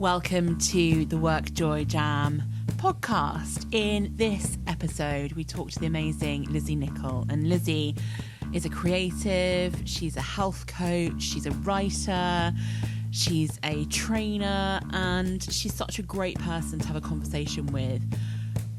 Welcome to the WorkJoy Jam podcast. In this episode, we talk to the amazing Lizzy Nichol. And Lizzy is a creative, she's a health coach, she's a writer, she's a trainer, and she's such a great person to have a conversation with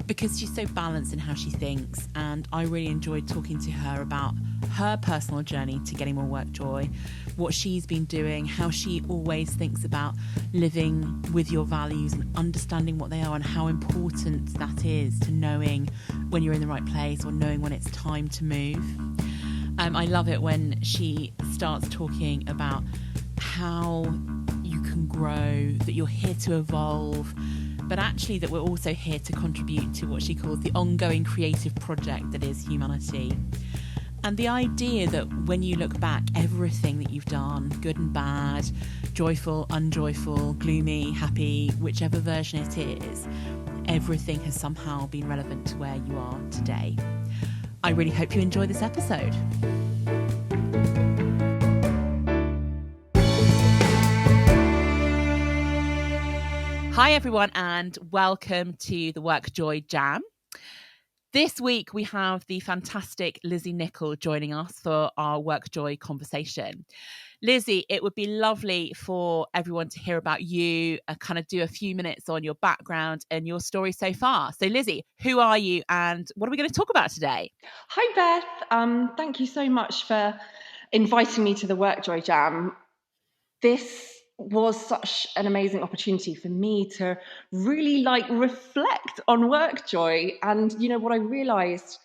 because she's so balanced in how she thinks. And I really enjoyed talking to her about her personal journey to getting more work joy, what she's been doing, how she always thinks about living with your values and understanding what they are, and how important that is to knowing when you're in the right place or knowing when it's time to move. I love it when she starts talking about how you can grow, that you're here to evolve, but actually that we're also here to contribute to what she calls the ongoing creative project that is humanity. And the idea that when you look back, everything that you've done, good and bad, joyful, unjoyful, gloomy, happy, whichever version it is, everything has somehow been relevant to where you are today. I really hope you enjoy this episode. Hi everyone, and welcome to the WorkJoy Jam. This week we have the fantastic Lizzy Nichol joining us for our WorkJoy conversation. Lizzy, it would be lovely for everyone to hear about you, kind of do a few minutes on your background and your story so far. So Lizzy, who are you and what are we going to talk about today? Hi Beth, thank you so much for inviting me to the WorkJoy Jam. This was such an amazing opportunity for me to really reflect on WorkJoy. And you know what I realized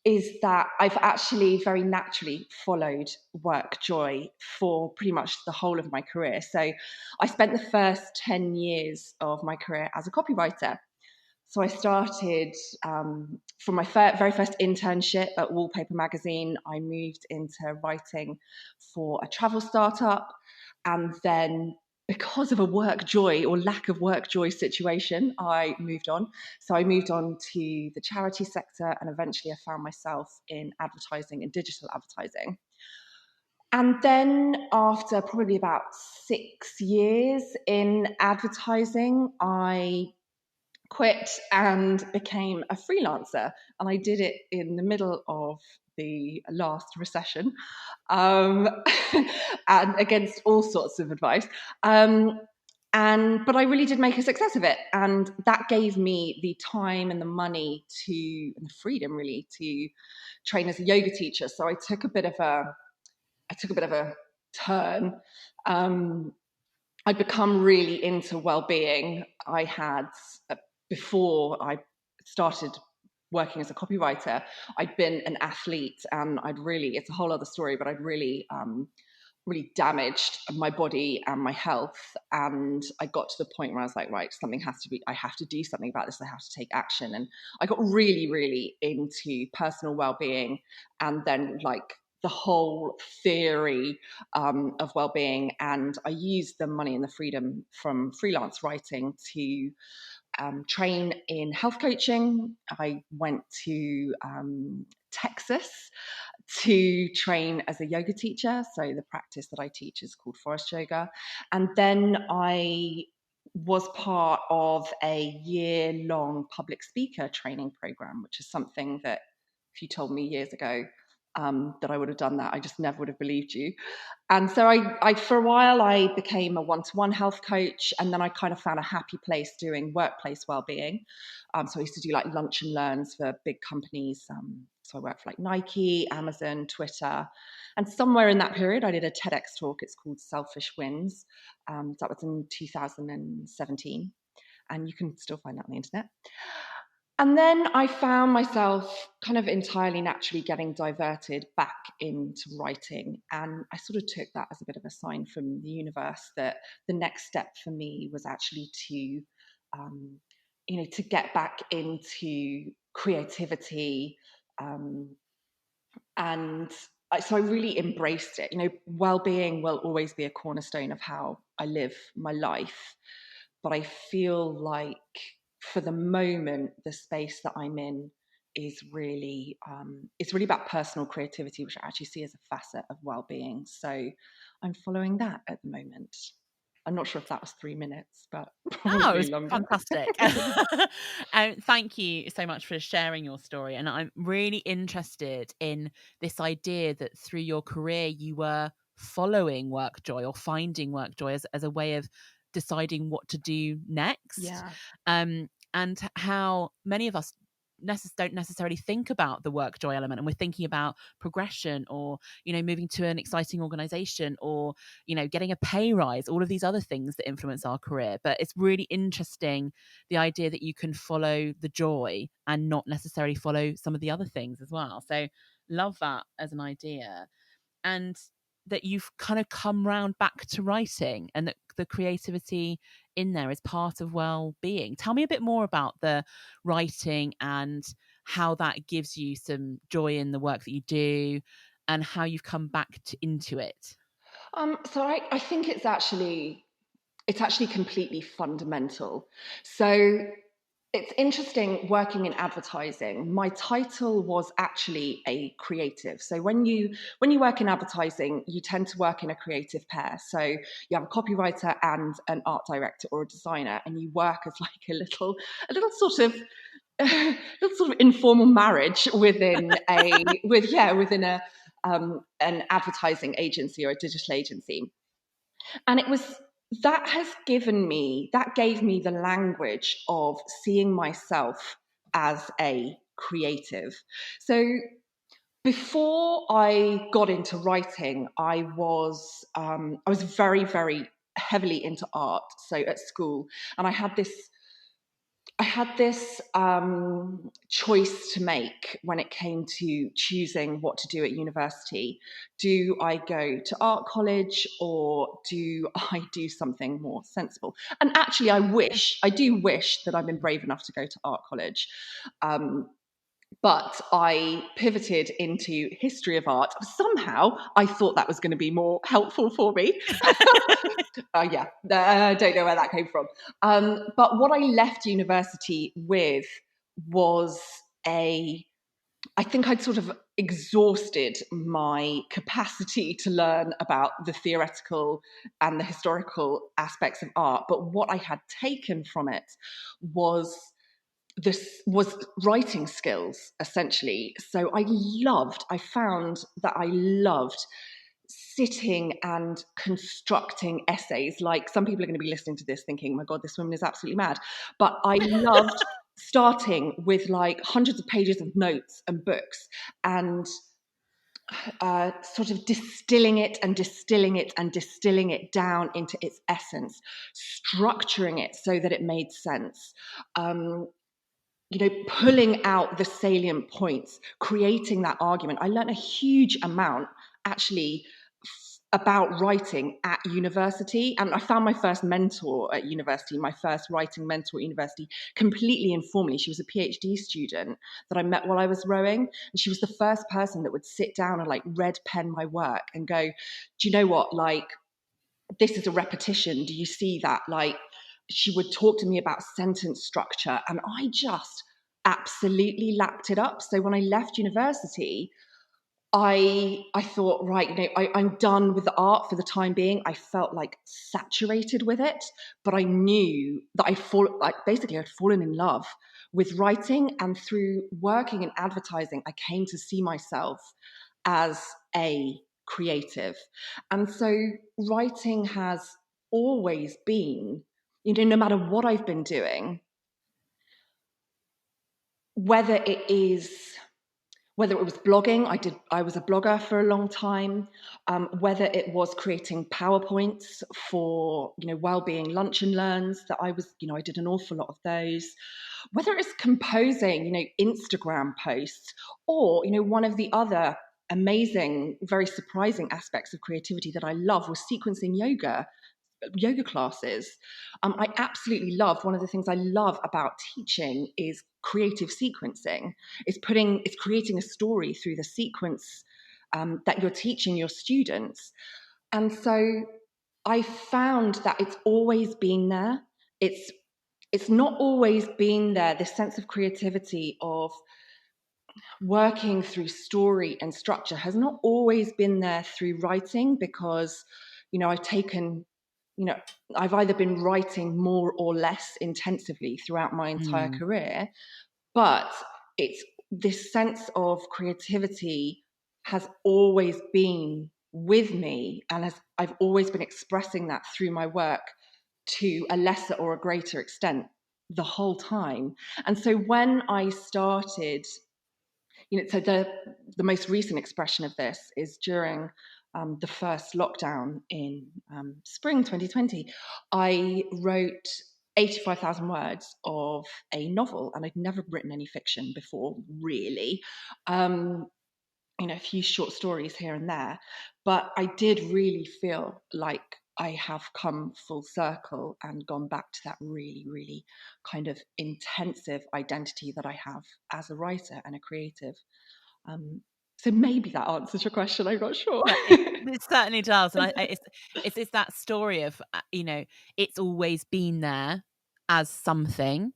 is that I've actually very naturally followed WorkJoy for pretty much the whole of my career. So I spent the first 10 years of my career as a copywriter. So I started from my very first internship at Wallpaper magazine. I moved into writing for a travel startup. And then because of a work joy or lack of work joy situation, I moved on. So I moved on to the charity sector, and eventually I found myself in advertising and digital advertising. And then after probably about 6 years in advertising, I quit and became a freelancer. And I did it in the middle of the last recession, and against all sorts of advice. But I really did make a success of it, and that gave me the time and the money and the freedom really to train as a yoga teacher. So I took a bit of a turn. I'd become really into well-being. I had before I started working as a copywriter, I'd been an athlete, and it's a whole other story, but I'd really damaged my body and my health. And I got to the point where I was like, right, I have to do something about this. I have to take action. And I got really, really into personal well-being, and then the whole theory of well-being. And I used the money and the freedom from freelance writing to train in health coaching. I went to Texas to train as a yoga teacher. So the practice that I teach is called forest yoga. And then I was part of a year-long public speaker training program, which is something that if you told me years ago that I would have done that, I just never would have believed you. And so I for a while, I became a one-to-one health coach, and then I kind of found a happy place doing workplace well-being. So I used to do lunch and learns for big companies. So I worked for Nike, Amazon, Twitter. And somewhere in that period, I did a TEDx talk. It's called Selfish Wins. That was in 2017. And you can still find that on the internet. And then I found myself kind of entirely naturally getting diverted back into writing. And I sort of took that as a bit of a sign from the universe that the next step for me was actually to get back into creativity. So I really embraced it. Well-being will always be a cornerstone of how I live my life. But I feel like for the moment, the space that I'm in is really, it's really about personal creativity, which I actually see as a facet of well-being. So I'm following that at the moment. I'm not sure if that was 3 minutes, but Oh, it probably was longer. fantastic. Thank you so much for sharing your story. And I'm really interested in this idea that through your career, you were following WorkJoy or finding WorkJoy as a way of deciding what to do next. Yeah. And how many of us don't necessarily think about the work joy element, and we're thinking about progression, or moving to an exciting organization, or getting a pay rise, all of these other things that influence our career. But it's really interesting, the idea that you can follow the joy and not necessarily follow some of the other things as well. So love that as an idea. And that you've kind of come round back to writing, and that the creativity in there is part of well-being. Tell me a bit more about the writing and how that gives you some joy in the work that you do, and how you've come back into it. So I think it's actually completely fundamental. So it's interesting working in advertising. My title was actually a creative. So when you work in advertising, you tend to work in a creative pair. So you have a copywriter and an art director or a designer, and you work as like a little sort of little sort of informal marriage within an advertising agency or a digital agency. And that gave me the language of seeing myself as a creative. So before I got into writing, I was very, very heavily into art. So at school, and I had this choice to make when it came to choosing what to do at university. Do I go to art college, or do I do something more sensible? And actually, I do wish that I'd been brave enough to go to art college. But I pivoted into history of art. Somehow, I thought that was going to be more helpful for me. I don't know where that came from. But what I left university with was I think I'd sort of exhausted my capacity to learn about the theoretical and the historical aspects of art. But what I had taken from it was writing skills, essentially. So I found that I loved sitting and constructing essays. Like, some people are going to be listening to this thinking, my God, this woman is absolutely mad. But I loved starting with like hundreds of pages of notes and books, and sort of distilling it and distilling it and distilling it down into its essence, structuring it so that it made sense. Pulling out the salient points, creating that argument. I learned a huge amount actually about writing at university, and I found my first mentor at university, my first writing mentor at university, completely informally. She was a PhD student that I met while I was rowing, and she was the first person that would sit down and like red pen my work and go, do you know what, like, this is a repetition, do you see that? Like, she would talk to me about sentence structure, and I just absolutely lapped it up. So when I left university, I thought, right, I'm done with the art for the time being. I felt like saturated with it, but I knew that I'd fallen in love with writing, and through working in advertising, I came to see myself as a creative. And so writing has always been, no matter what I've been doing, whether it was blogging, I was a blogger for a long time, whether it was creating PowerPoints for, wellbeing lunch and learns that I did an awful lot of those, whether it's composing, Instagram posts, or, one of the other amazing, very surprising aspects of creativity that I love was sequencing yoga classes. I absolutely love, one of the things I love about teaching is creative sequencing. It's creating a story through the sequence that you're teaching your students. And so I found that it's always been there. It's not always been there, this sense of creativity of working through story and structure has not always been there through writing, because I've taken I've either been writing more or less intensively throughout my entire Mm. career, but it's this sense of creativity has always been with me, and I've always been expressing that through my work to a lesser or a greater extent the whole time. And so when I started, so the most recent expression of this is during the first lockdown in spring 2020. I wrote 85,000 words of a novel, and I'd never written any fiction before, really. A few short stories here and there, but I did really feel like I have come full circle and gone back to that really, really kind of intensive identity that I have as a writer and a creative. So maybe that answers your question. I'm not sure. No, it certainly does, and it's that story of it's always been there as something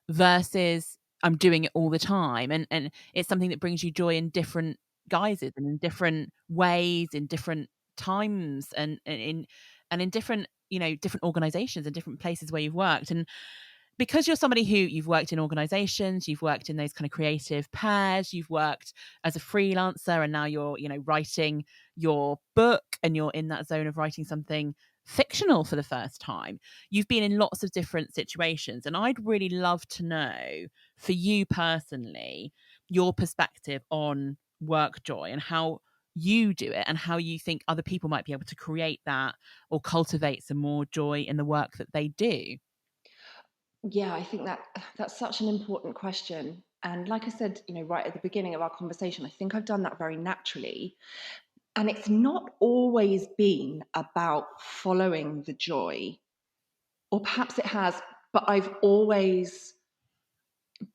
versus I'm doing it all the time, and it's something that brings you joy in different guises and in different ways, in different times, and in different different organizations and different places where you've worked. And because you're somebody who you've worked in organizations, you've worked in those kind of creative pairs, you've worked as a freelancer, and now you're, writing your book and you're in that zone of writing something fictional for the first time. You've been in lots of different situations. And I'd really love to know, for you personally, your perspective on WorkJoy and how you do it and how you think other people might be able to create that or cultivate some more joy in the work that they do. Yeah, I think that's such an important question. And like I said, right at the beginning of our conversation, I think I've done that very naturally. And it's not always been about following the joy, or perhaps it has, but I've always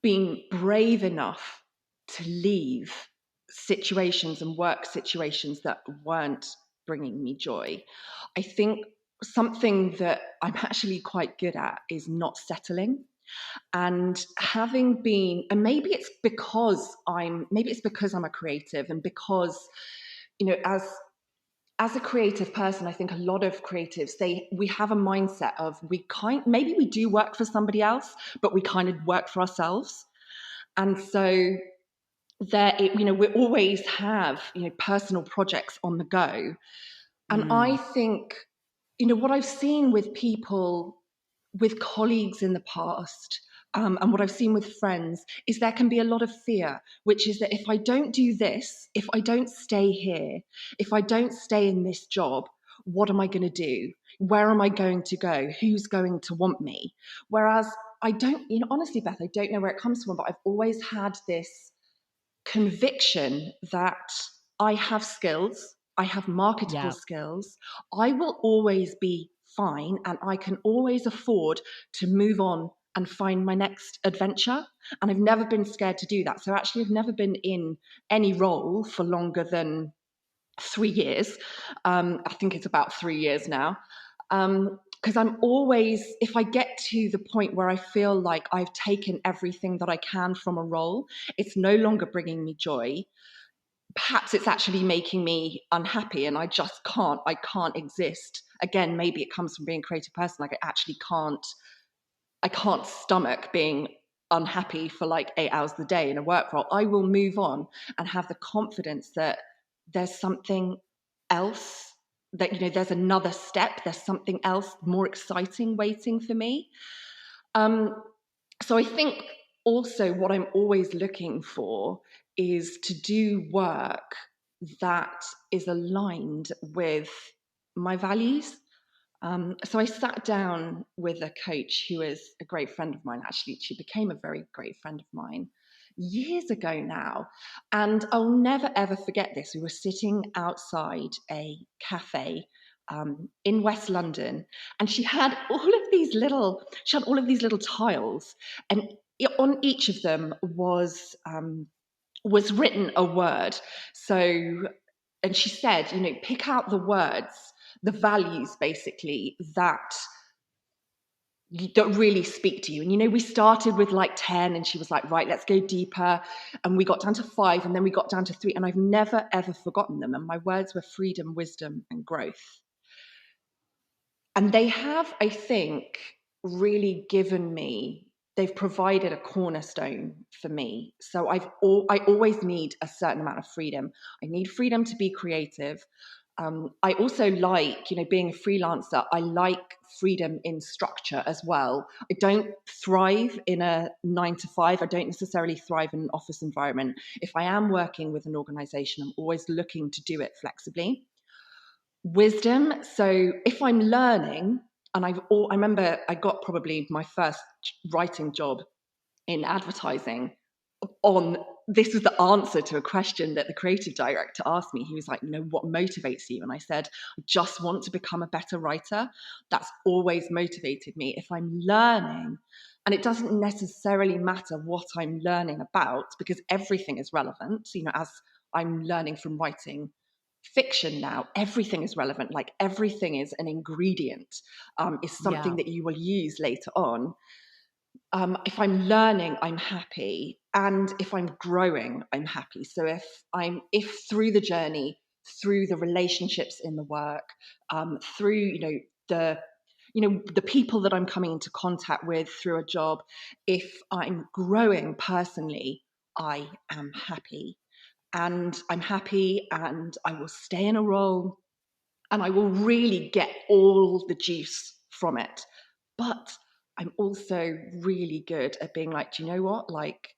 been brave enough to leave situations and work situations that weren't bringing me joy. I think something that I'm actually quite good at is not settling. And having been, and maybe it's because I'm a creative, and because as a creative person, I think a lot of creatives, we have a mindset of maybe we do work for somebody else, but we kind of work for ourselves. And so we always have personal projects on the go. And I Mm. think what I've seen with people, with colleagues in the past, and what I've seen with friends, is there can be a lot of fear, which is that if I don't do this, if I don't stay here, if I don't stay in this job, what am I going to do? Where am I going to go? Who's going to want me? Whereas I don't, honestly, Beth, I don't know where it comes from, but I've always had this conviction that I have skills, I have marketable Yeah. skills, I will always be fine, and I can always afford to move on and find my next adventure. And I've never been scared to do that. So actually, I've never been in any role for longer than 3 years. I think it's about 3 years now. Because I'm always, if I get to the point where I feel like I've taken everything that I can from a role, it's no longer bringing me joy. Perhaps it's actually making me unhappy, and I can't exist. Again, maybe it comes from being a creative person. Like I can't stomach being unhappy for like 8 hours a day in a work role. I will move on and have the confidence that there's something else, that there's another step, there's something else more exciting waiting for me. So I think also what I'm always looking for is to do work that is aligned with my values. So I sat down with a coach who is a great friend of mine. Actually, she became a very great friend of mine years ago now. And I'll never, ever forget this. We were sitting outside a cafe in West London, and she had all of these little tiles, and on each of them was written a word. So, and she said, pick out the words, the values basically that really speak to you. And we started with like 10, and she was like, right, let's go deeper. And we got down to 5, and then we got down to 3, and I've never ever forgotten them. And my words were freedom, wisdom, and growth. And they have, I think, really given me, they've provided a cornerstone for me. So I always need a certain amount of freedom. I need freedom to be creative. I also like, being a freelancer, I like freedom in structure as well. I don't thrive in a 9 to 5. I don't necessarily thrive in an office environment. If I am working with an organization, I'm always looking to do it flexibly. Wisdom. So if I'm learning, and I remember I got probably my first writing job in advertising on, this was the answer to a question that the creative director asked me. He was like, what motivates you? And I said, I just want to become a better writer. That's always motivated me. If I'm learning, and it doesn't necessarily matter what I'm learning about, because everything is relevant, as I'm learning from writing fiction now, everything is relevant. Like everything is an ingredient, is something that you will use later on. If I'm learning, I'm happy. And if I'm growing, I'm happy. So if through the journey, through the relationships in the work, through, the people that I'm coming into contact with through a job, if I'm growing personally, I am happy. And I'm happy, and I will stay in a role, and I will really get all the juice from it. But I'm also really good at being like, do you know what? Like,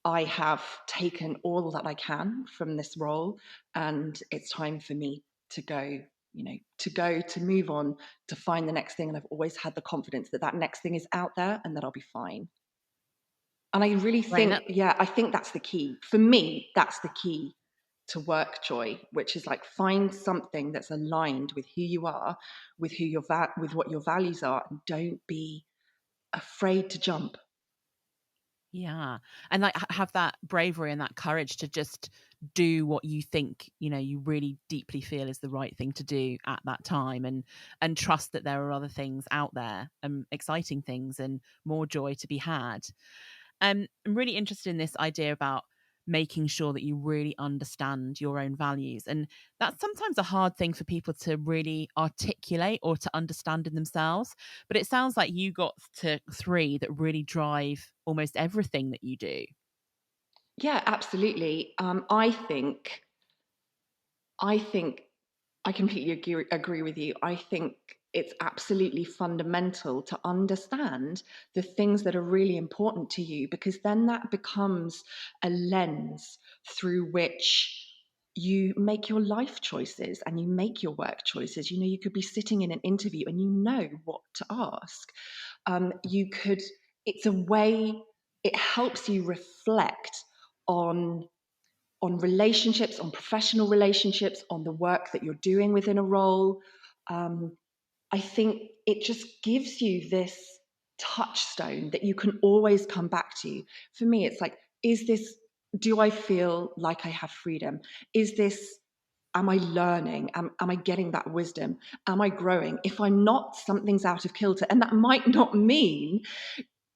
I have taken all that I can from this role, and it's time for me to go, to move on, to find the next thing. And I've always had the confidence that that next thing is out there and that I'll be fine. And I really Right. think, I think that's the key. For me, that's the key to WorkJoy, which is like, find something that's aligned with who you are, with with what your values are, and don't be afraid to jump. Yeah. And like have that bravery and that courage to just do what you think, you really deeply feel is the right thing to do at that time, and trust that there are other things out there, exciting things and more joy to be had. I'm really interested in this idea about making sure that you really understand your own values. And that's sometimes a hard thing for people to really articulate or to understand in themselves. But it sounds like you got to 3 that really drive almost everything that you do. Yeah, absolutely. I think I completely agree with you. I think it's absolutely fundamental to understand the things that are really important to you, because then that becomes a lens through which you make your life choices and you make your work choices. You could be sitting in an interview and you know what to ask. It's a way, it helps you reflect on relationships, on professional relationships, on the work that you're doing within a role. I think it just gives you this touchstone that you can always come back to. For me, it's like, do I feel like I have freedom? Am I learning? Am I getting that wisdom? Am I growing? If I'm not, something's out of kilter. And that might not mean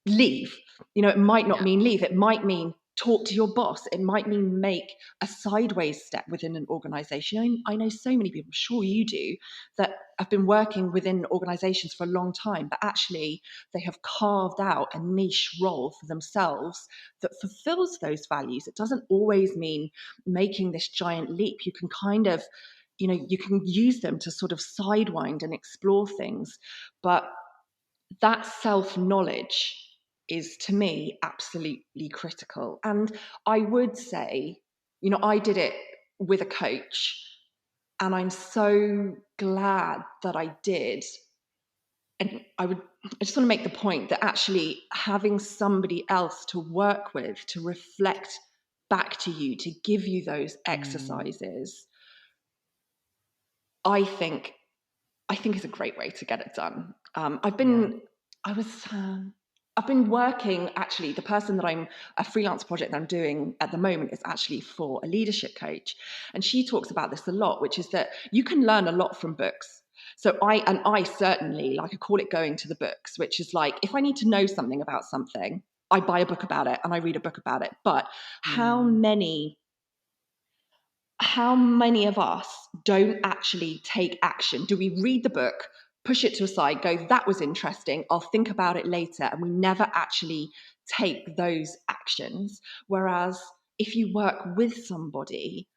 leave. It might not Yeah. mean leave. It might mean talk to your boss. It might mean make a sideways step within an organization. I know so many people, I'm sure you do, that have been working within organizations for a long time, but actually they have carved out a niche role for themselves that fulfills those values. It doesn't always mean making this giant leap. You can kind of, you can use them to sort of sidewind and explore things. But that self-knowledge is, to me, absolutely critical. And I would say, I did it with a coach, and I'm so glad that I did. And I just want to make the point that actually having somebody else to work with, to reflect back to you, to give you those exercises, I think is a great way to get it done. Yeah. I've been working, actually, the person that a freelance project that I'm doing at the moment is actually for a leadership coach. And she talks about this a lot, which is that you can learn a lot from books. So I certainly, like, I call it going to the books, which is like, if I need to know something about something, I buy a book about it and I read a book about it. But how many of us don't actually take action? Do we read the book? push it to a side, go, that was interesting, I'll think about it later. And we never actually take those actions. Whereas if you work with somebody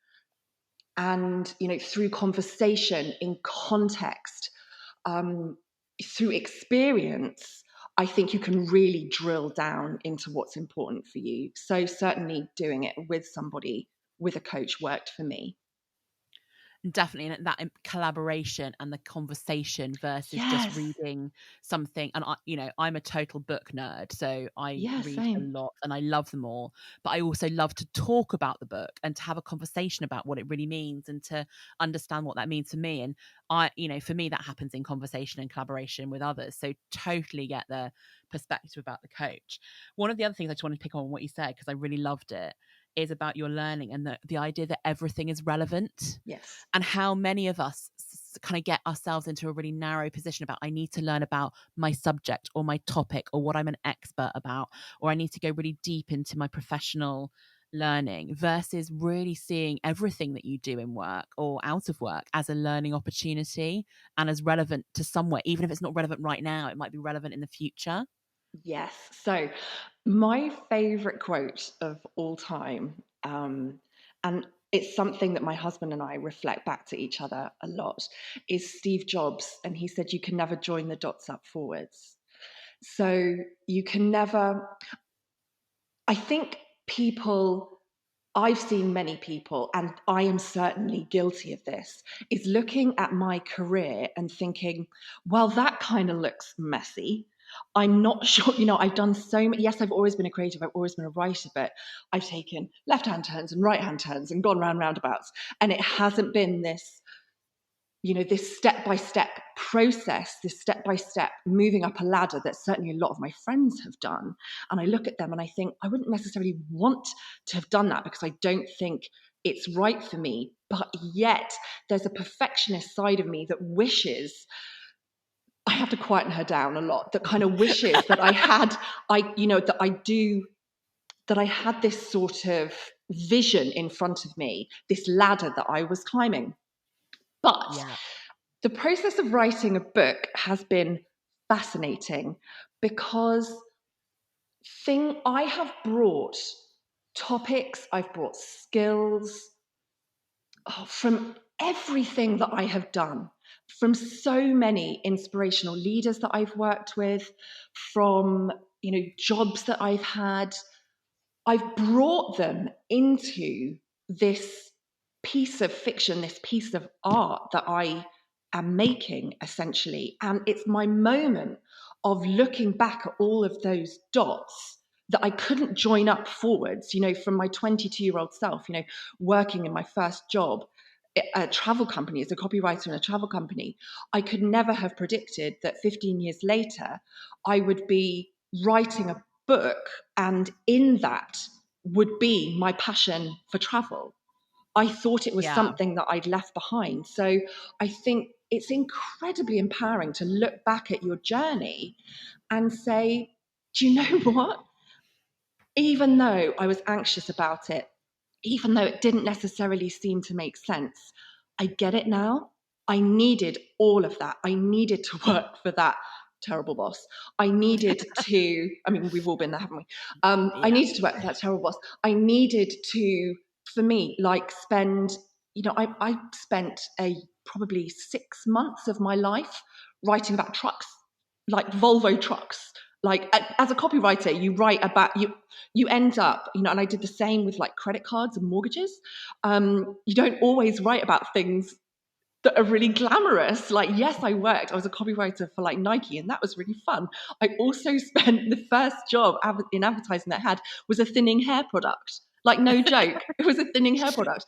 and, through conversation, in context, through experience, I think you can really drill down into what's important for you. So certainly doing it with somebody, with a coach, worked for me. Definitely, and that collaboration and the conversation versus just Yes. reading something. And I'm a total book nerd, so I Yeah, read a same. lot and I love them all. But I also love to talk about the book and to have a conversation about what it really means and to understand what that means to me. And for me, that happens in conversation and collaboration with others. So totally get the perspective about the coach. One of the other things I just wanted to pick on what you said, because I really loved it, is about your learning and the idea that everything is relevant. Yes. And how many of us kind of get ourselves into a really narrow position about, I need to learn about my subject or my topic or what I'm an expert about, or I need to go really deep into my professional learning, versus really seeing everything that you do in work or out of work as a learning opportunity and as relevant to somewhere. Even if it's not relevant right now, it might be relevant in the future. Yes. So my favorite quote of all time, and it's something that my husband and I reflect back to each other a lot, is Steve Jobs. And he said, you can never join the dots up forwards. So you can never, I think I've seen many people, and I am certainly guilty of this, is looking at my career and thinking, well, that kind of looks messy. I'm not sure, I've done so many. Yes, I've always been a creative, I've always been a writer, but I've taken left-hand turns and right-hand turns and gone round roundabouts. And it hasn't been this step-by-step process, this step-by-step moving up a ladder that certainly a lot of my friends have done. And I look at them and I think, I wouldn't necessarily want to have done that because I don't think it's right for me. But yet there's a perfectionist side of me that wishes, I have to quieten her down a lot, that kind of wishes that that I had this sort of vision in front of me, this ladder that I was climbing. But Yeah. the process of writing a book has been fascinating because I have brought topics, I've brought skills from everything that I have done, from so many inspirational leaders that I've worked with, from jobs that I've had. I've brought them into this piece of fiction, this piece of art that I am making, essentially. And it's my moment of looking back at all of those dots that I couldn't join up forwards, from my 22-year-old self, working in my first job, a travel company, as a copywriter in a travel company. I could never have predicted that 15 years later, I would be writing a book, and in that would be my passion for travel. I thought it was Yeah. something that I'd left behind. So I think it's incredibly empowering to look back at your journey and say, do you know what? Even though I was anxious about it, even though it didn't necessarily seem to make sense, I get it now. I needed all of that. I needed to work for that terrible boss. I needed to, I mean, we've all been there, haven't we? I Yeah. needed to work for that terrible boss. I needed to, for me, spend, I spent probably 6 months of my life writing about trucks, like Volvo trucks. Like as a copywriter, you write about you end up, and I did the same with like credit cards and mortgages. You don't always write about things that are really glamorous. Like, yes, I was a copywriter for like Nike, and that was really fun. I also spent the first job in advertising that I had was a thinning hair product. Like, no joke, it was a thinning hair product.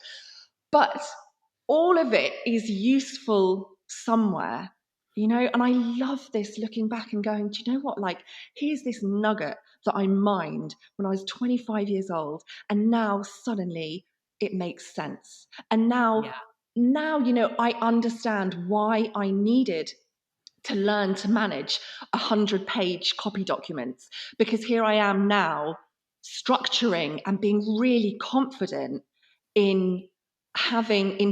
But all of it is useful somewhere, and I love this, looking back and going, do you know what? Like, here's this nugget that I mined when I was 25 years old, and now suddenly it makes sense. And now, Yeah. I understand why I needed to learn to manage 100-page copy documents, because here I am now structuring and being really confident in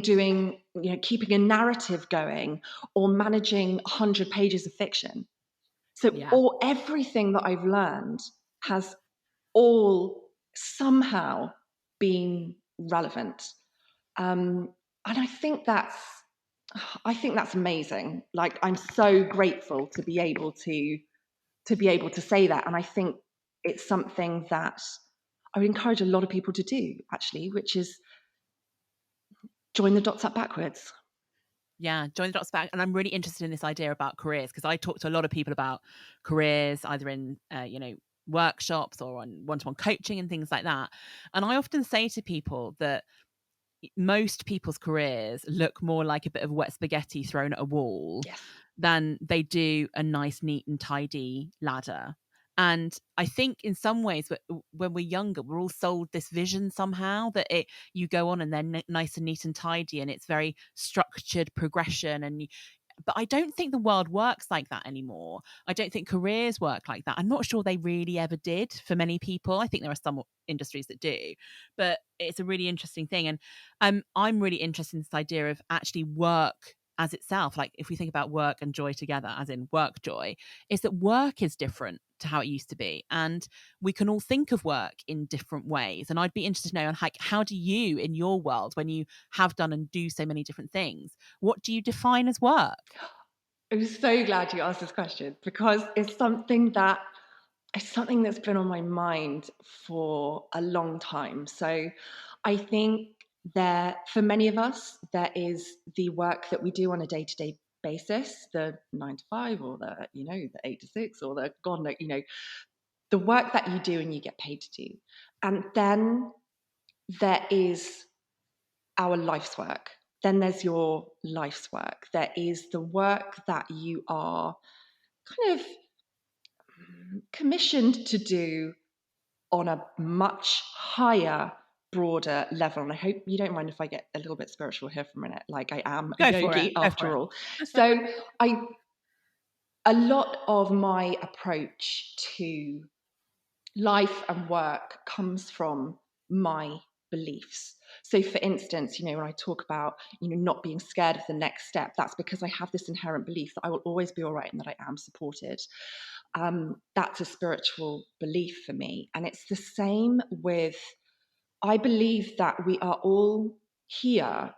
doing, keeping a narrative going or managing 100 pages of fiction. So everything that I've learned has all somehow been relevant. And I think that's amazing. Like, I'm so grateful to be able to say that. And I think it's something that I would encourage a lot of people to do, actually, which is join the dots up backwards. Yeah, join the dots back. And I'm really interested in this idea about careers, because I talk to a lot of people about careers, either in, workshops or on one-to-one coaching and things like that. And I often say to people that most people's careers look more like a bit of wet spaghetti thrown at a wall than they do a nice, neat and tidy ladder. And I think in some ways, when we're younger, we're all sold this vision somehow that you go on and they're nice and neat and tidy, and it's very structured progression. But I don't think the world works like that anymore. I don't think careers work like that. I'm not sure they really ever did for many people. I think there are some industries that do, but it's a really interesting thing. And I'm really interested in this idea of actually work as itself. Like, if we think about work and joy together, as in WorkJoy, is that work is different to how it used to be, and we can all think of work in different ways. And I'd be interested to know, like, how do you, in your world, when you have done and do so many different things, what do you define as work? I'm so glad you asked this question, because it's something that's been on my mind for a long time. So I think for many of us, there is the work that we do on a day-to-day basis, the 9 to 5, or the 8 to 6, or the God knows, the work that you do and you get paid to do. And then there is our life's work. Then there's your life's work. There is the work that you are kind of commissioned to do on a much higher, broader level. And I hope you don't mind if I get a little bit spiritual here for a minute, like I am a yogi after all. So a lot of my approach to life and work comes from my beliefs. So for instance, when I talk about, not being scared of the next step, that's because I have this inherent belief that I will always be all right and that I am supported. That's a spiritual belief for me. And it's the same with, I believe that we are all here.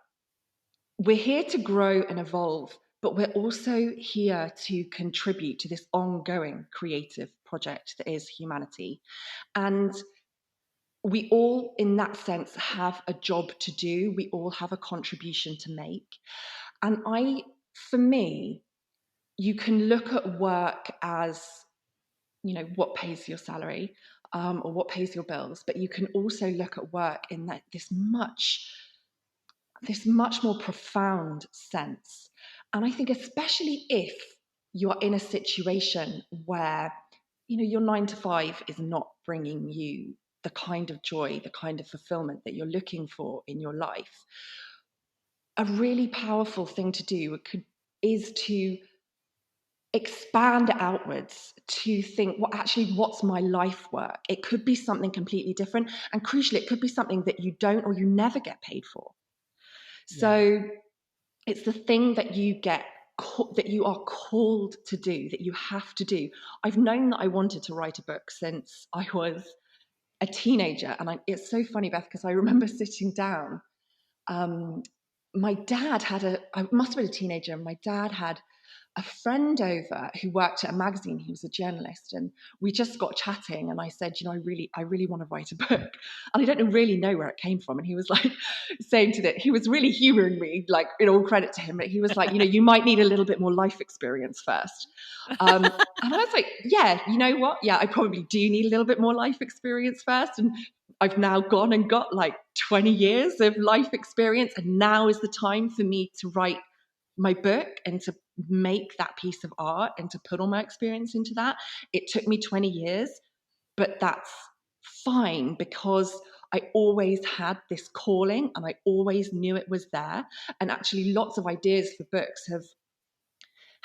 We're here to grow and evolve, but we're also here to contribute to this ongoing creative project that is humanity. And we all, in that sense, have a job to do. We all have a contribution to make. And for me, you can look at work as, what pays your salary, or what pays your bills, but you can also look at work in this much more profound sense. And I think especially if you are in a situation where, your 9 to 5 is not bringing you the kind of joy, the kind of fulfillment that you're looking for in your life, a really powerful thing to do is to expand outwards, to think, well, actually, what's my life work? It could be something completely different. And crucially, it could be something that you don't or you never get paid for. Yeah. So it's the thing that you are called to do, that you have to do. I've known that I wanted to write a book since I was a teenager. And it's so funny, Beth, because I remember sitting down. My dad I must have been a teenager, and my dad had a friend over who worked at a magazine. He was a journalist, and we just got chatting, and I said, I really want to write a book. And I don't really know where it came from. And he was like saying he was really humoring me, like, in all credit to him, but he was like, you might need a little bit more life experience first. And I was like, yeah, you know what? Yeah, I probably do need a little bit more life experience first. And I've now gone and got like 20 years of life experience. And now is the time for me to write my book and to make that piece of art and to put all my experience into that. It took me 20 years, but that's fine, because I always had this calling and I always knew it was there. And actually lots of ideas for books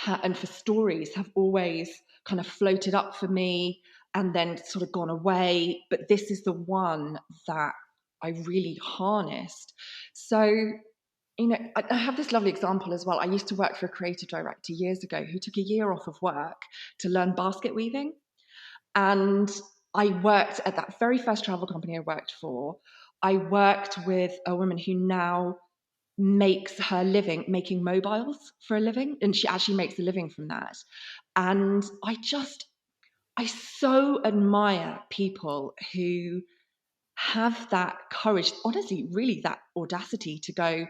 and for stories have always kind of floated up for me and then sort of gone away. But this is the one that I really harnessed. So, you know, I have this lovely example as well. I used to work for a creative director years ago who took a year off of work to learn basket weaving. And I worked at that very first travel company I worked for. I worked with a woman who now makes her living making mobiles for a living, and she actually makes a living from that. And I so admire people who have that courage, honestly, really that audacity to go,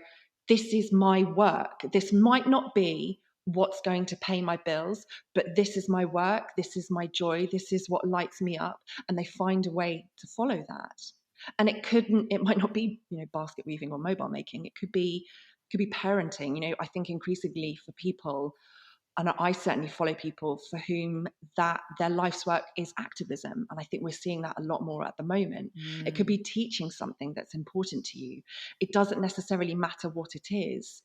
this is my work. This might not be what's going to pay my bills, but this is my work. This is my joy. This is what lights me up. And they find a way to follow that. And it might not be, you know, basket weaving or mobile making. It could be parenting. You know, I think increasingly for people, and I certainly follow people for whom that their life's work is activism. And I think we're seeing that a lot more at the moment. It could be teaching something that's important to you. It doesn't necessarily matter what it is.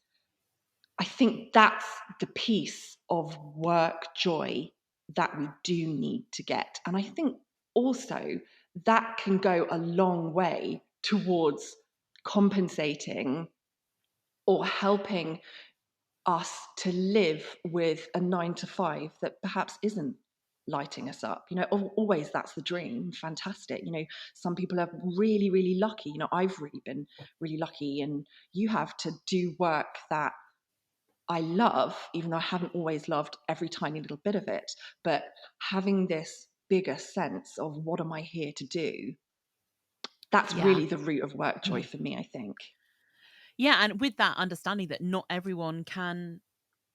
I think that's the piece of work joy that we do need to get. And I think also that can go a long way towards compensating or helping us to live with a 9 to 5 that perhaps isn't lighting us up. You know, always that's the dream. Fantastic. You know, some people are really, really lucky. You know, I've really been really lucky, and you have to do work that I love, even though I haven't always loved every tiny little bit of it. But having this bigger sense of what am I here to do, that's Yeah. really the root of work joy for me, I think. Yeah. And with that understanding that not everyone can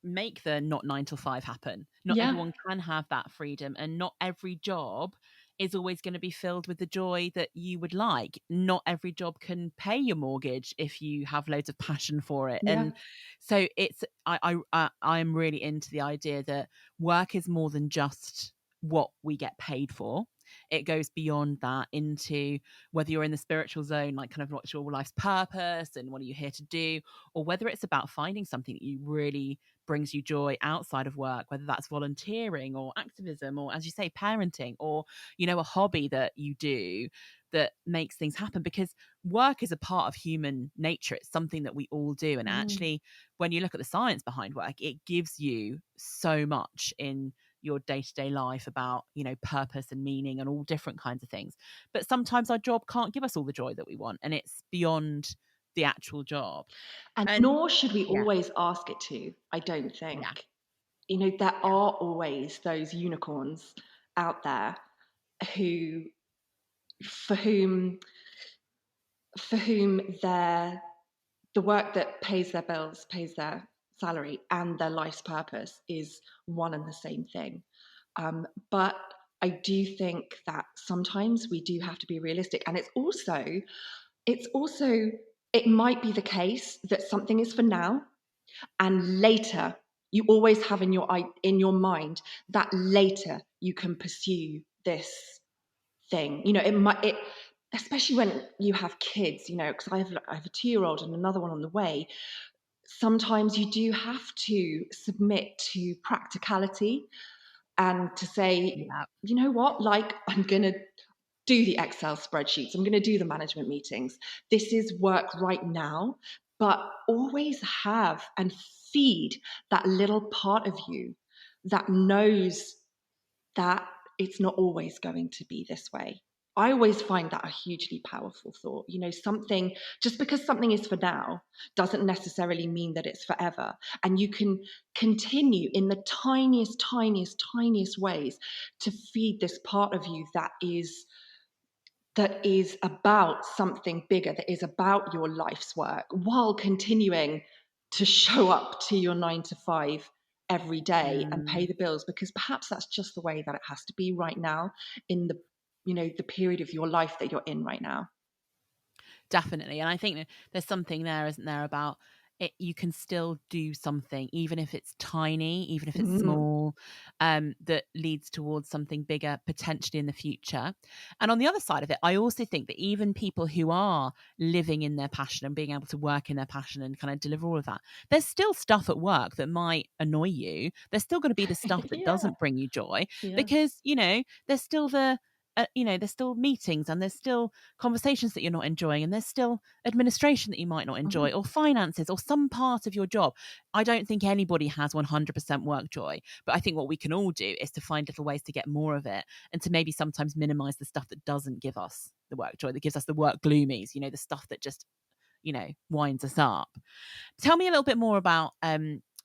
make the not 9 to 5 happen. Not Yeah. everyone can have that freedom, and not every job is always going to be filled with the joy that you would like. Not every job can pay your mortgage if you have loads of passion for it. Yeah. And so it's I am really into the idea that work is more than just what we get paid for. It goes beyond that into whether you're in the spiritual zone, like kind of what's your life's purpose and what are you here to do, or whether it's about finding something that you really brings you joy outside of work, whether that's volunteering or activism or, as you say, parenting, or, you know, a hobby that you do that makes things happen. Because work is a part of human nature. It's something that we all do. And Mm. actually, when you look at the science behind work, it gives you so much in your day-to-day life about, you know, purpose and meaning and all different kinds of things. But sometimes our job can't give us all the joy that we want, and it's beyond the actual job. And And nor should we yeah, always ask it to, I don't yeah, think. You know, there yeah. are always those unicorns out there who, for whom, the work that pays their bills, pays their salary, and their life's purpose is one and the same thing. But I do think that sometimes we do have to be realistic, and it's also, it might be the case that something is for now, and later you always have in your mind that later you can pursue this thing. You know, it especially when you have kids. You know, because I have a 2-year-old and another one on the way. Sometimes you do have to submit to practicality and to say, Yeah. you know what, like, I'm gonna do the Excel spreadsheets, I'm going to do the management meetings. This is work right now, but always have and feed that little part of you that knows that it's not always going to be this way. I always find that a hugely powerful thought. You know, just because something is for now doesn't necessarily mean that it's forever. And you can continue in the tiniest, tiniest, tiniest ways to feed this part of you that is about something bigger, that is about your life's work, while continuing to show up to your 9 to 5 every day and pay Mm. the bills, because perhaps that's just the way that it has to be right now in the period of your life that you're in right now. Definitely. And I think that there's something there, isn't there, about it, you can still do something, even if it's tiny, even if it's Mm. small, that leads towards something bigger potentially in the future. And on the other side of it, I also think that even people who are living in their passion and being able to work in their passion and kind of deliver all of that, there's still stuff at work that might annoy you. There's still going to be the stuff that Yeah, doesn't bring you joy, yeah. because, you know, there's still the there's still meetings, and there's still conversations that you're not enjoying, and there's still administration that you might not enjoy, or finances, or some part of your job. I don't think anybody has 100% work joy, but I think what we can all do is to find little ways to get more of it, and to maybe sometimes minimize the stuff that doesn't give us the work joy, that gives us the work gloomies, the stuff that just winds us up. Tell me a little bit more about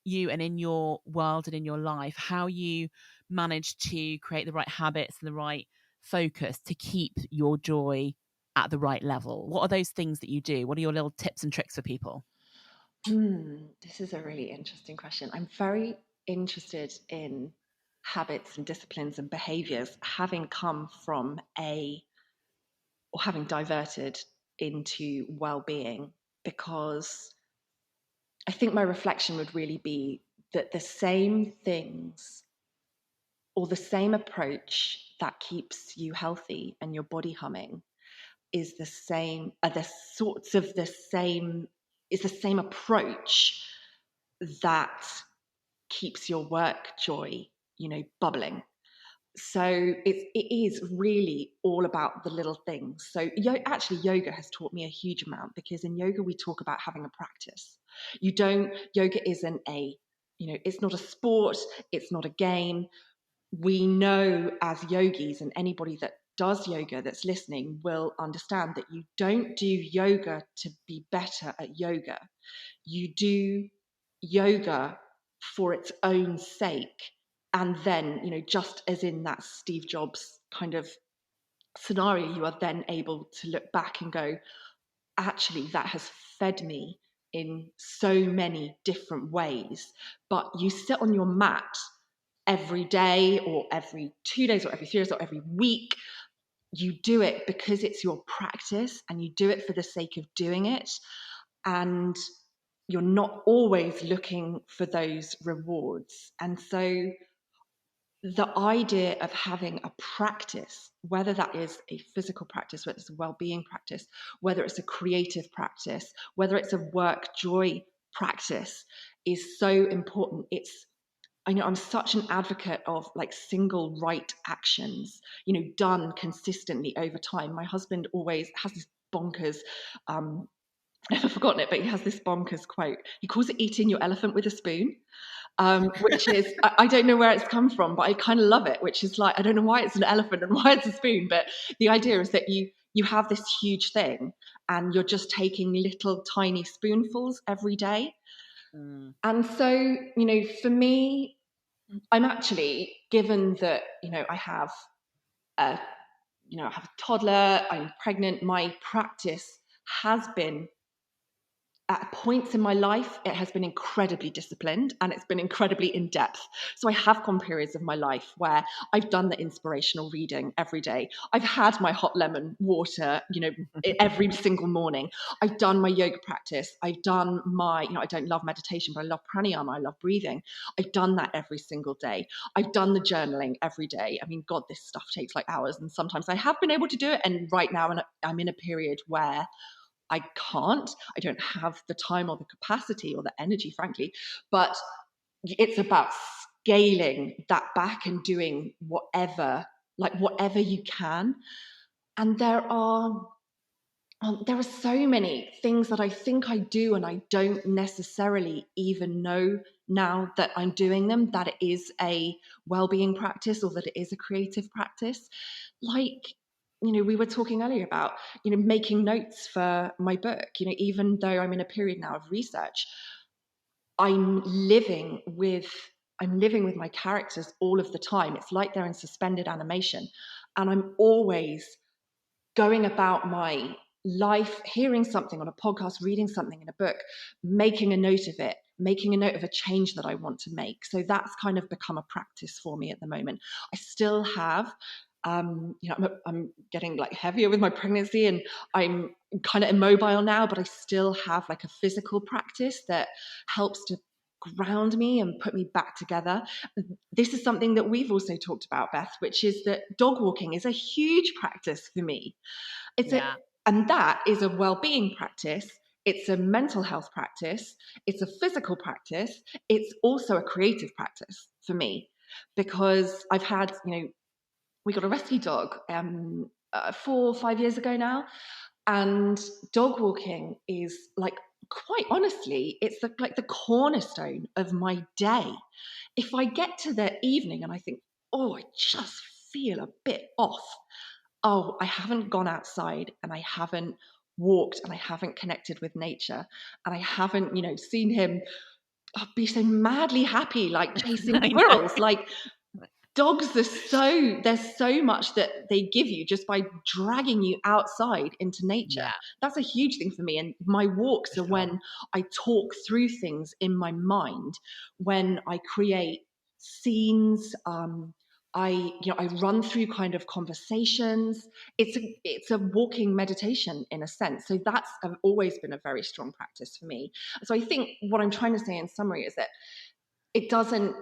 you, and in your world and in your life, how you manage to create the right habits and the right focus to keep your joy at the right level. What are those things that you do? What are your little tips and tricks for people? This is a really interesting question. I'm very interested in habits and disciplines and behaviors, having come from or having diverted into well-being, because I think my reflection would really be that the same things or the same approach that keeps you healthy and your body humming is the same, is the same approach that keeps your work joy, bubbling. So it is really all about the little things. So actually yoga has taught me a huge amount, because in yoga we talk about having a practice. Yoga isn't it's not a sport, it's not a game. We know as yogis, and anybody that does yoga that's listening will understand, that you don't do yoga to be better at yoga. You do yoga for its own sake. And then, just as in that Steve Jobs kind of scenario, you are then able to look back and go, actually, that has fed me in so many different ways. But you sit on your mat every day, or every 2 days, or every 3 days, or every week. You do it because it's your practice, and you do it for the sake of doing it. And you're not always looking for those rewards. And so the idea of having a practice, whether that is a physical practice, whether it's a well-being practice, whether it's a creative practice, whether it's a work joy practice, is so important. I know I'm such an advocate of like single right actions, done consistently over time. My husband always has this bonkers, I've never forgotten it, but he has this bonkers quote. He calls it eating your elephant with a spoon. Which is, I don't know where it's come from, but I kind of love it, which is like, I don't know why it's an elephant and why it's a spoon, but the idea is that you have this huge thing, and you're just taking little tiny spoonfuls every day. And so, for me, I'm actually, given that, I have I have a toddler, I'm pregnant, my practice has been, at points in my life, it has been incredibly disciplined, and it's been incredibly in depth. So I have gone periods of my life where I've done the inspirational reading every day. I've had my hot lemon water, every single morning. I've done my yoga practice. I've done my, I don't love meditation, but I love pranayama. I love breathing. I've done that every single day. I've done the journaling every day. I mean, God, this stuff takes like hours, and sometimes I have been able to do it. And right now I'm in a period where I don't have the time or the capacity or the energy, frankly, but it's about scaling that back and doing whatever you can. And there are so many things that I think I do, and I don't necessarily even know now that I'm doing them, that it is a well-being practice, or that it is a creative practice. Like, we were talking earlier about, making notes for my book. Even though I'm in a period now of research, I'm living with my characters all of the time. It's like they're in suspended animation, and I'm always going about my life, hearing something on a podcast, reading something in a book, making a note of it, making a note of a change that I want to make. So that's kind of become a practice for me at the moment. I still have, I'm getting like heavier with my pregnancy, and I'm kind of immobile now, but I still have like a physical practice that helps to ground me and put me back together. This is something that we've also talked about, Beth, which is that dog walking is a huge practice for me. And that is a well-being practice. It's a mental health practice. It's a physical practice. It's also a creative practice for me, because I've had, we got a rescue dog 4 or 5 years ago now, and dog walking is like, quite honestly, it's like the cornerstone of my day. If I get to the evening and I think, oh, I just feel a bit off, oh, I haven't gone outside and I haven't walked and I haven't connected with nature and I haven't, seen him be so madly happy, like chasing I know. squirrels. Like, dogs there's so much that they give you just by dragging you outside into nature. Yeah, That's a huge thing for me. And my walks for are sure. when I talk through things in my mind, when I create scenes. I run through kind of conversations. It's a walking meditation in a sense. So that's always been a very strong practice for me. So I think what I'm trying to say in summary is that it doesn't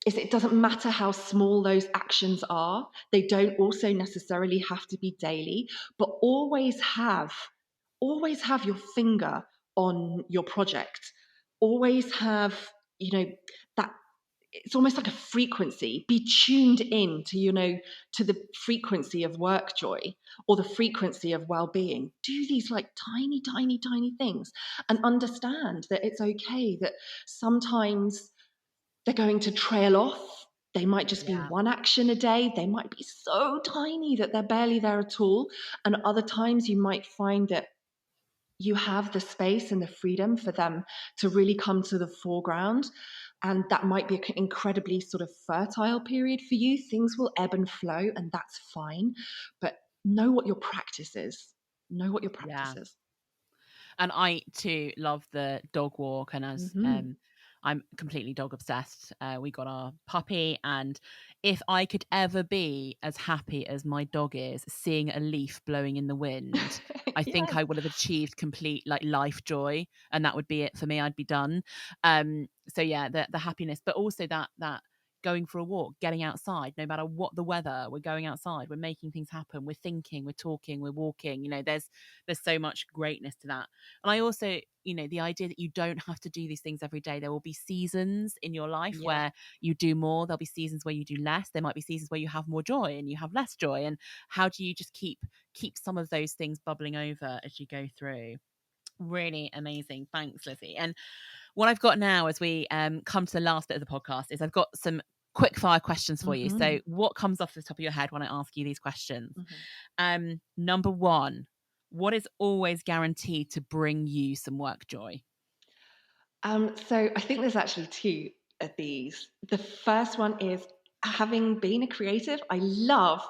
it doesn't matter how small those actions are. They don't also necessarily have to be daily, but always have your finger on your project. Always have, that it's almost like a frequency. Be tuned in to the frequency of work joy or the frequency of well-being. Do these like tiny, tiny, tiny things and understand that it's okay that sometimes they're going to trail off. They might just be Yeah. one action a day. They might be so tiny that they're barely there at all. And other times you might find that you have the space and the freedom for them to really come to the foreground. And that might be an incredibly sort of fertile period for you. Things will ebb and flow, and that's fine. But know what your practice is. Know what your Yeah. practice is. And I too love the dog walk, and as Mm-hmm. I'm completely dog obsessed. We got our puppy, and if I could ever be as happy as my dog is seeing a leaf blowing in the wind, I think Yes. I would have achieved complete like life joy, and that would be it for me. I'd be done. So yeah, the happiness, but also that going for a walk, getting outside, no matter what the weather, we're going outside, we're making things happen, we're thinking, we're talking, we're walking. There's so much greatness to that. And I also, the idea that you don't have to do these things every day. There will be seasons in your life Yeah. where you do more. There'll be seasons where you do less. There might be seasons where you have more joy and you have less joy. And how do you just keep some of those things bubbling over as you go through? Really amazing. Thanks, Lizzy. And what I've got now as we come to the last bit of the podcast is I've got some quick fire questions for you. Mm-hmm. So what comes off the top of your head when I ask you these questions? Mm-hmm. Number one, what is always guaranteed to bring you some work joy? So I think there's actually two of these. The first one is, having been a creative, I love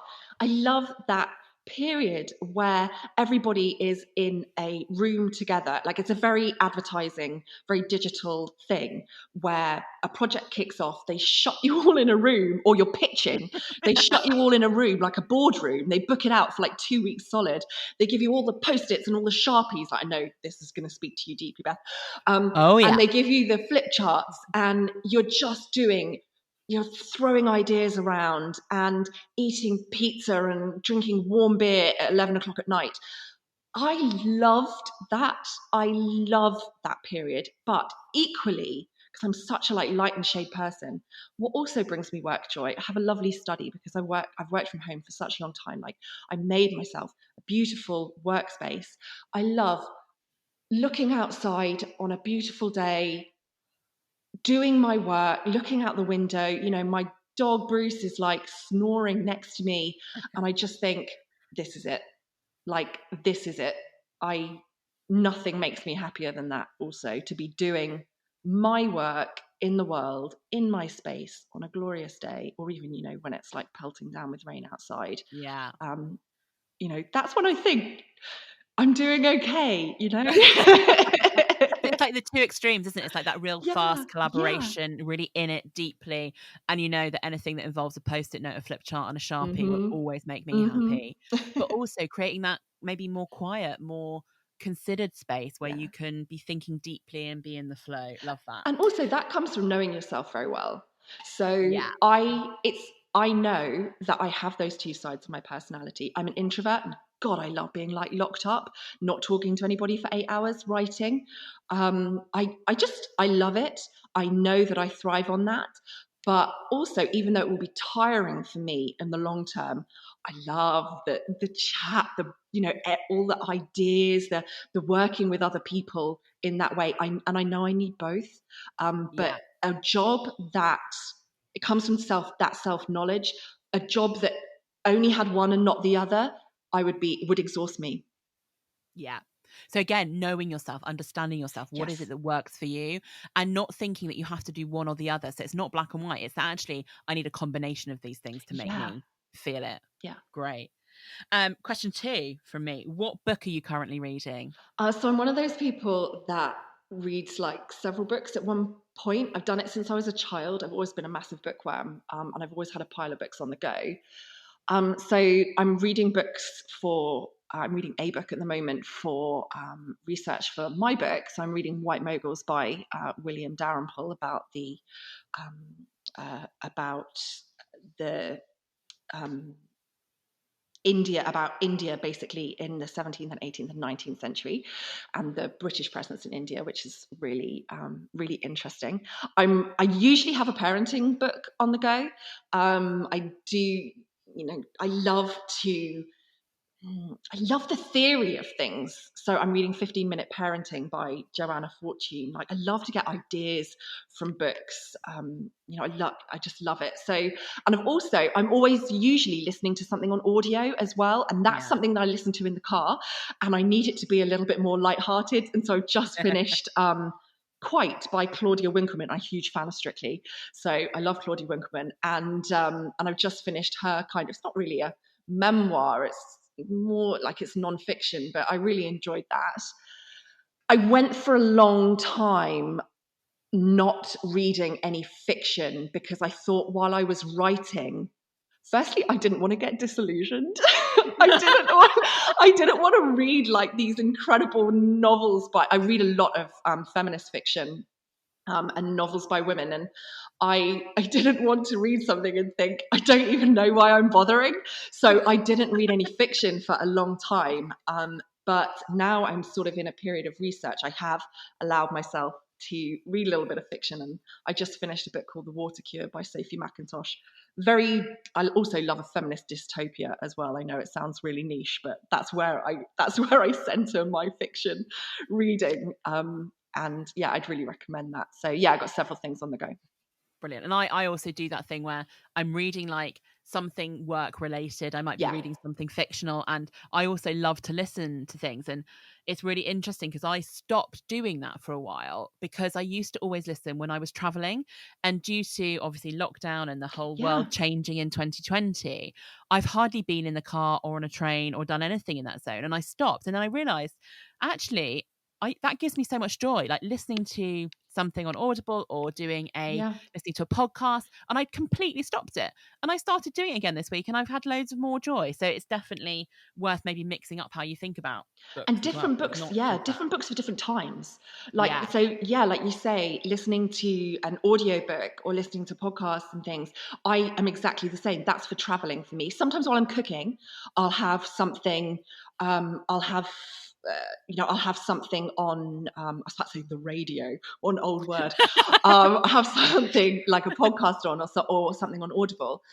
that period where everybody is in a room together. Like, it's a very advertising, very digital thing where a project kicks off, they shut you all in a room, or you're pitching, they shut you all in a room like a boardroom, they book it out for like 2 weeks solid. They give you all the post-its and all the Sharpies. Like, I know this is going to speak to you deeply, Beth. Oh yeah. And they give you the flip charts, and you're throwing ideas around and eating pizza and drinking warm beer at 11 o'clock at night. I loved that. I love that period. But equally, because I'm such a light and shade person, what also brings me work joy, I have a lovely study because I've worked from home for such a long time. Like, I made myself a beautiful workspace. I love looking outside on a beautiful day, doing my work, looking out the window. My dog Bruce is like snoring next to me, and I just think, this is it. Like, this is it. Nothing makes me happier than that, also, to be doing my work in the world, in my space, on a glorious day, or even, when it's like pelting down with rain outside. Yeah. That's when I think I'm doing okay. It's like the two extremes, isn't it? It's like that real Yeah, fast yeah. collaboration, really in it deeply. And you know that anything that involves a post-it note, a flip chart, and a Sharpie will Mm-hmm. always make me Mm-hmm. happy. But also creating that maybe more quiet, more considered space where Yeah. you can be thinking deeply and be in the flow. Love that. And also, that comes from knowing yourself very well. So Yeah. I know that I have those two sides of my personality. I'm an introvert, and God, I love being like locked up, not talking to anybody for 8 hours, writing. I love it. I know that I thrive on that. But also, even though it will be tiring for me in the long term, I love the chat, all the ideas, the working with other people in that way. And I know I need both. But Yeah. a job that it comes from self knowledge, a job that only had one and not the other, would exhaust me. Yeah. So again, knowing yourself, understanding yourself, what is Yes. it that works for you, and not thinking that you have to do one or the other. So it's not black and white. It's that actually I need a combination of these things to make Yeah. me feel it. Yeah. Great. Question 2 from me. What book are you currently reading? So I'm one of those people that reads like several books at one point. I've done it since I was a child. I've always been a massive bookworm, and I've always had a pile of books on the go. So I'm reading I'm reading a book at the moment for research for my book. So I'm reading White Moguls by William Dalrymple about about the India basically in the 17th and 18th and 19th century, and the British presence in India, which is really really interesting. I usually have a parenting book on the go. I do, I love the theory of things. So I'm reading 15-Minute Parenting by Joanna Fortune. Like, I love to get ideas from books. I just love it. So, and I'm always usually listening to something on audio as well. And that's Yeah. something that I listen to in the car, and I need it to be a little bit more lighthearted. And so I've just finished Quite by Claudia Winkleman. I'm a huge fan of Strictly. So I love Claudia Winkleman. And I've just finished her it's not really a memoir, it's more like it's nonfiction, but I really enjoyed that. I went for a long time not reading any fiction because I thought while I was writing, firstly, I didn't want to get disillusioned. I didn't want to read like these incredible novels, but I read a lot of feminist fiction and novels by women. And I didn't want to read something and think, I don't even know why I'm bothering. So I didn't read any fiction for a long time. But now I'm sort of in a period of research. I have allowed myself to read a little bit of fiction. And I just finished a book called The Water Cure by Sophie McIntosh. I also love a feminist dystopia as well. I know it sounds really niche, but that's where I center my fiction reading. And yeah, I'd really recommend that. So yeah, I got several things on the go. Brilliant. And I also do that thing where I'm reading like something work related. I might be Yeah. reading something fictional, and I also love to listen to things. And it's really interesting because I stopped doing that for a while because I used to always listen when I was traveling. And due to obviously lockdown and the whole Yeah. world changing in 2020, I've hardly been in the car or on a train or done anything in that zone. And I stopped. And then I realized actually that gives me so much joy, like listening to something on Audible or listening to a podcast, and I'd completely stopped it. And I started doing it again this week, and I've had loads of more joy. So it's definitely worth maybe mixing up how you think about books And as well. different It's books, not yeah, just that. different books for different times. Yeah. Like you say, listening to an audiobook or listening to podcasts and things, I am exactly the same. That's for traveling for me. Sometimes while I'm cooking, I'll have something, I'll have something on, I was about to say the radio, one old word. I have something like a podcast on or something on Audible.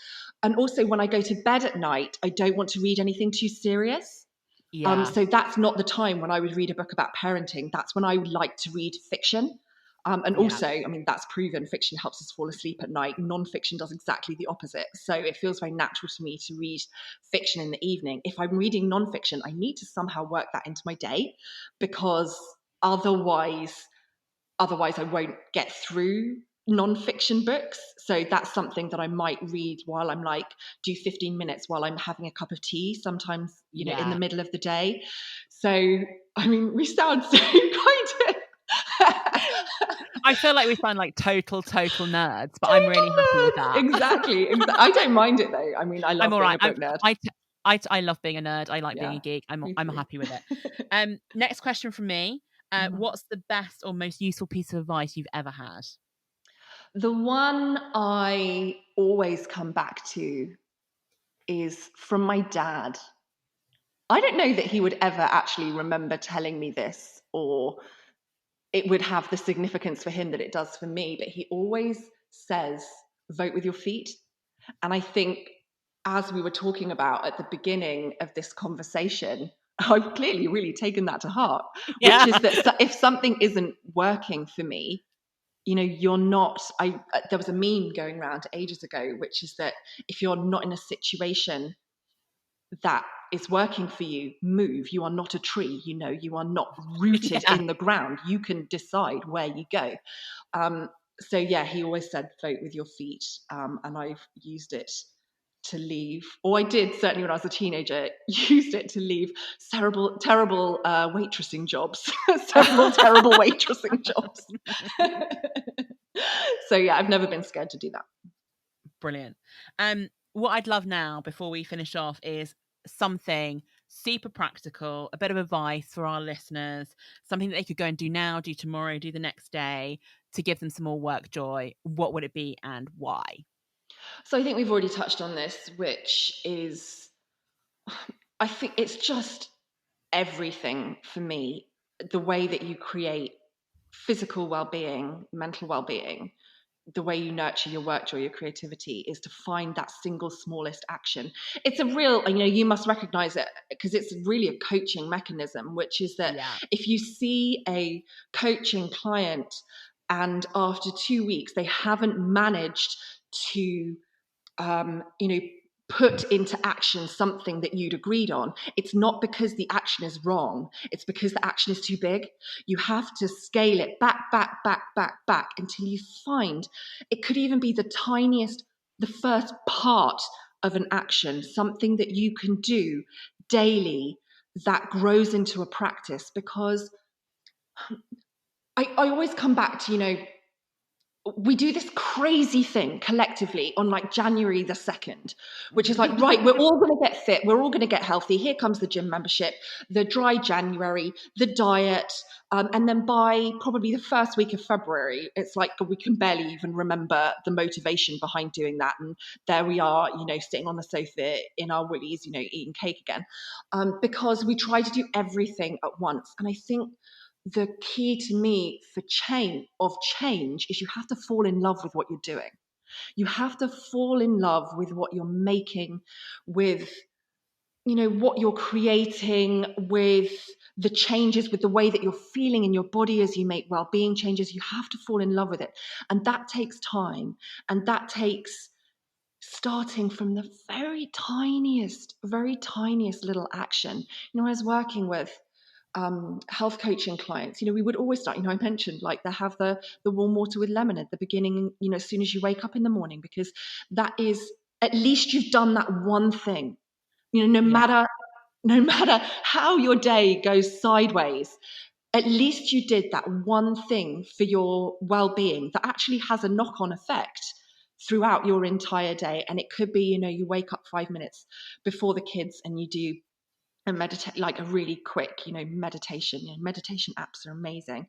And also when I go to bed at night, I don't want to read anything too serious. Yeah. So that's not the time when I would read a book about parenting. That's when I would like to read fiction. And Yeah. also, I mean, that's proven fiction helps us fall asleep at night. Non-fiction does exactly the opposite. So it feels very natural to me to read fiction in the evening. If I'm reading non-fiction, I need to somehow work that into my day because otherwise I won't get through non-fiction books. So that's something that I might read while I'm do 15 minutes while I'm having a cup of tea, sometimes, in the middle of the day. So, I mean, we sound so kind of I feel like we sound like total nerds, but I'm really happy with that. Exactly. I don't mind it though. I mean, I I'm love all being right. a book nerd. I love being a nerd. I like being Yeah, a geek. me I'm too. happy with it. Next question from me. What's the best or most useful piece of advice you've ever had? The one I always come back to is from my dad. I don't know that he would ever actually remember telling me this, or it would have the significance for him that it does for me, but he always says, vote with your feet. And I think, as we were talking about at the beginning of this conversation, I've clearly really taken that to heart, Yeah. which is that if something isn't working for me, you're not, there was a meme going around ages ago, which is that if you're not in a situation that is working for you, move. You are not a tree, you are not rooted in the ground. You can decide where you go. So yeah, he always said, vote with your feet. And I've used it to leave, or I did certainly when I was a teenager, used it to leave terrible waitressing jobs, several terrible waitressing jobs. So yeah, I've never been scared to do that. Brilliant. What I'd love now, before we finish off, is something super practical, a bit of advice for our listeners, something that they could go and do now, do tomorrow, do the next day, to give them some more work joy. What would it be and why? So I think we've already touched on this, which is, I think it's just everything for me. The way that you create physical well-being, mental well-being, the way you nurture your work joy, your creativity, is to find that single smallest action. It's a real, you must recognize it, because it's really a coaching mechanism, which is that if you see a coaching client and after 2 weeks they haven't managed to put into action something that you'd agreed on, it's not because the action is wrong, it's because the action is too big. You have to scale it back until you find, it could even be the first part of an action, something that you can do daily that grows into a practice. Because I always come back to, we do this crazy thing collectively on like January the 2nd, which is like, right, we're all going to get fit. We're all going to get healthy. Here comes the gym membership, the dry January, the diet. And then by probably the first week of February, it's like we can barely even remember the motivation behind doing that. And there we are, sitting on the sofa in our willies, eating cake again, because we try to do everything at once. And I think the key to me for change is you have to fall in love with what you're doing. You have to fall in love with what you're making, with what you're creating, with the changes, with the way that you're feeling in your body as you make well-being changes. You have to fall in love with it, and that takes time, and that takes starting from the very tiniest little action. I was working with health coaching clients. We would always start, I mentioned like they have the warm water with lemon at the beginning, as soon as you wake up in the morning, because that is, at least you've done that one thing. No matter how your day goes sideways, at least you did that one thing for your well-being that actually has a knock-on effect throughout your entire day. And it could be, you wake up 5 minutes before the kids and you do and meditate, like a really quick, meditation. Meditation apps are amazing.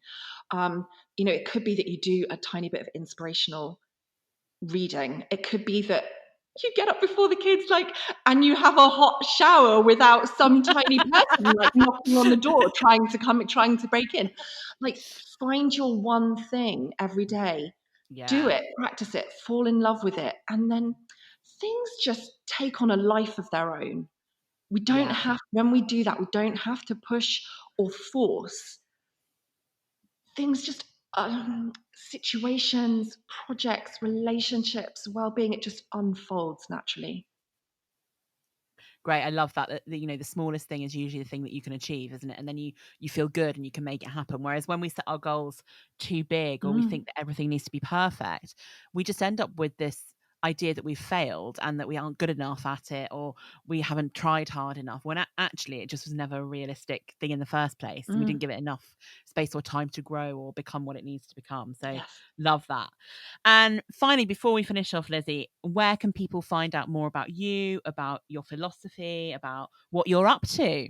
It could be that you do a tiny bit of inspirational reading. It could be that you get up before the kids, and you have a hot shower without some tiny person knocking on the door, trying to break in. Find your one thing every day. Yeah. Do it, practice it, fall in love with it, and then things just take on a life of their own. We don't have, when we do that, we don't have to push or force. Things just, situations, projects, relationships, well-being, it just unfolds naturally. Great. I love that the smallest thing is usually the thing that you can achieve, isn't it? And then you feel good and you can make it happen. Whereas when we set our goals too big, or we think that everything needs to be perfect, we just end up with this idea that we've failed and that we aren't good enough at it, or we haven't tried hard enough, when actually it just was never a realistic thing in the first place. And we didn't give it enough space or time to grow or become what it needs to become. So love that. And finally, before we finish off, Lizzy, where can people find out more about you, about your philosophy, about what you're up to?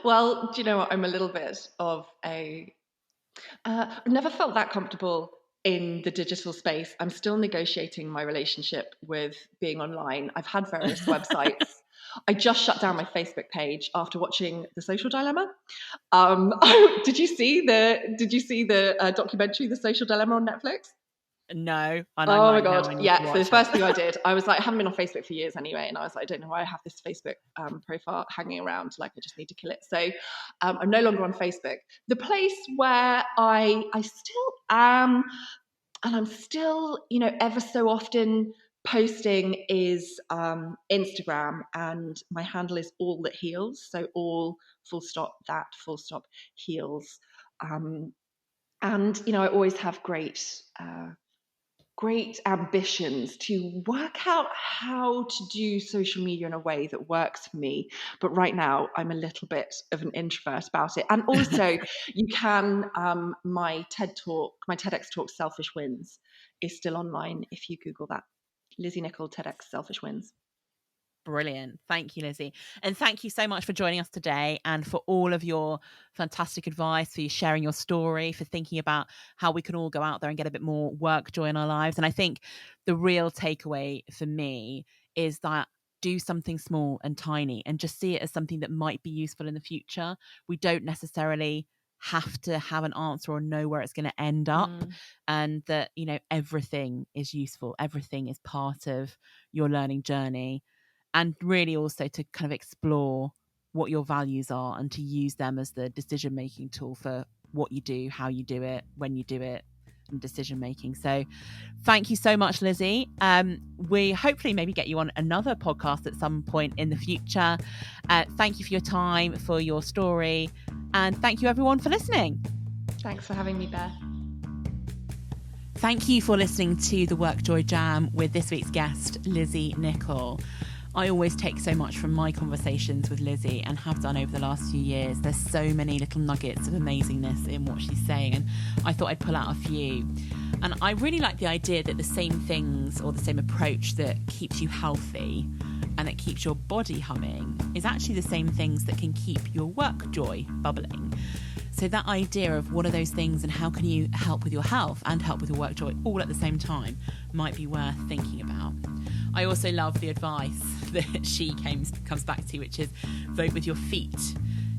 Well, do you know what? I'm a little bit of I've never felt that comfortable in the digital space. I'm still negotiating my relationship with being online. I've had various websites. I just shut down my Facebook page after watching The Social Dilemma. Did you see the documentary The Social Dilemma on Netflix? No, and Oh my I God. Yeah. So the watch first it. thing I did, I was like, I haven't been on Facebook for years anyway. And I was like, I don't know why I have this Facebook profile hanging around. Like, I just need to kill it. So I'm no longer on Facebook. The place where I still am, and I'm still, ever so often posting is Instagram, and my handle is all that heals. So all full stop, that full stop heals. And, I always have great ambitions to work out how to do social media in a way that works for me. But right now, I'm a little bit of an introvert about it. And also, you can, my TEDx talk, Selfish Wins, is still online if you Google that. Lizzy Nichol, TEDx Selfish Wins. Brilliant. Thank you, Lizzy. And thank you so much for joining us today and for all of your fantastic advice, for you sharing your story, for thinking about how we can all go out there and get a bit more work joy in our lives. And I think the real takeaway for me is that do something small and tiny and just see it as something that might be useful in the future. We don't necessarily have to have an answer or know where it's going to end up, and that, everything is useful. Everything is part of your learning journey. And really also to kind of explore what your values are and to use them as the decision-making tool for what you do, how you do it, when you do it, and decision-making. So thank you so much, Lizzy. We hopefully maybe get you on another podcast at some point in the future. Thank you for your time, for your story. And thank you everyone for listening. Thanks for having me, Beth. Thank you for listening to the WorkJoy Jam with this week's guest, Lizzy Nichol. I always take so much from my conversations with Lizzy and have done over the last few years. There's so many little nuggets of amazingness in what she's saying, and I thought I'd pull out a few. And I really like the idea that the same things or the same approach that keeps you healthy and that keeps your body humming is actually the same things that can keep your work joy bubbling. So that idea of what are those things and how can you help with your health and help with your work joy all at the same time might be worth thinking about. I also love the advice that she comes back to, which is vote with your feet.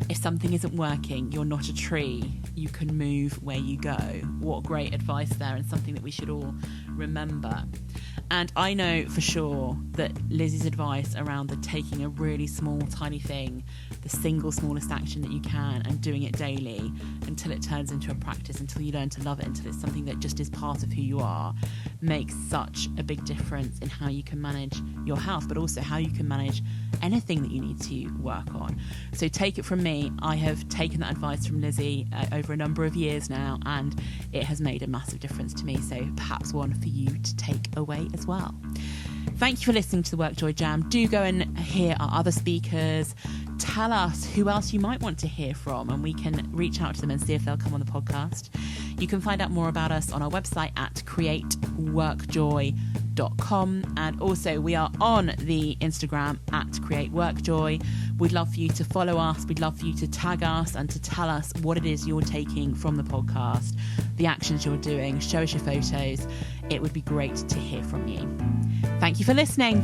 If something isn't working, you're not a tree. You can move where you go. What great advice there, and something that we should all remember. And I know for sure that Lizzy's advice around the taking a really small, tiny thing, the single smallest action that you can, and doing it daily until it turns into a practice, until you learn to love it, until it's something that just is part of who you are, makes such a big difference in how you can manage your health, but also how you can manage anything that you need to work on. So take it from me, I have taken that advice from Lizzy over a number of years now, and it has made a massive difference to me. So perhaps one for you to take away as well. Thank you for listening to the WorkJoy Jam. Do go and hear our other speakers. Tell us who else you might want to hear from, and we can reach out to them and see if they'll come on the podcast. You can find out more about us on our website at createworkjoy.com, and also we are on the Instagram at createworkjoy. We'd love for you to follow us, we'd love for you to tag us and to tell us what it is you're taking from the podcast, the actions you're doing, show us your photos. It would be great to hear from you. Thank you for listening.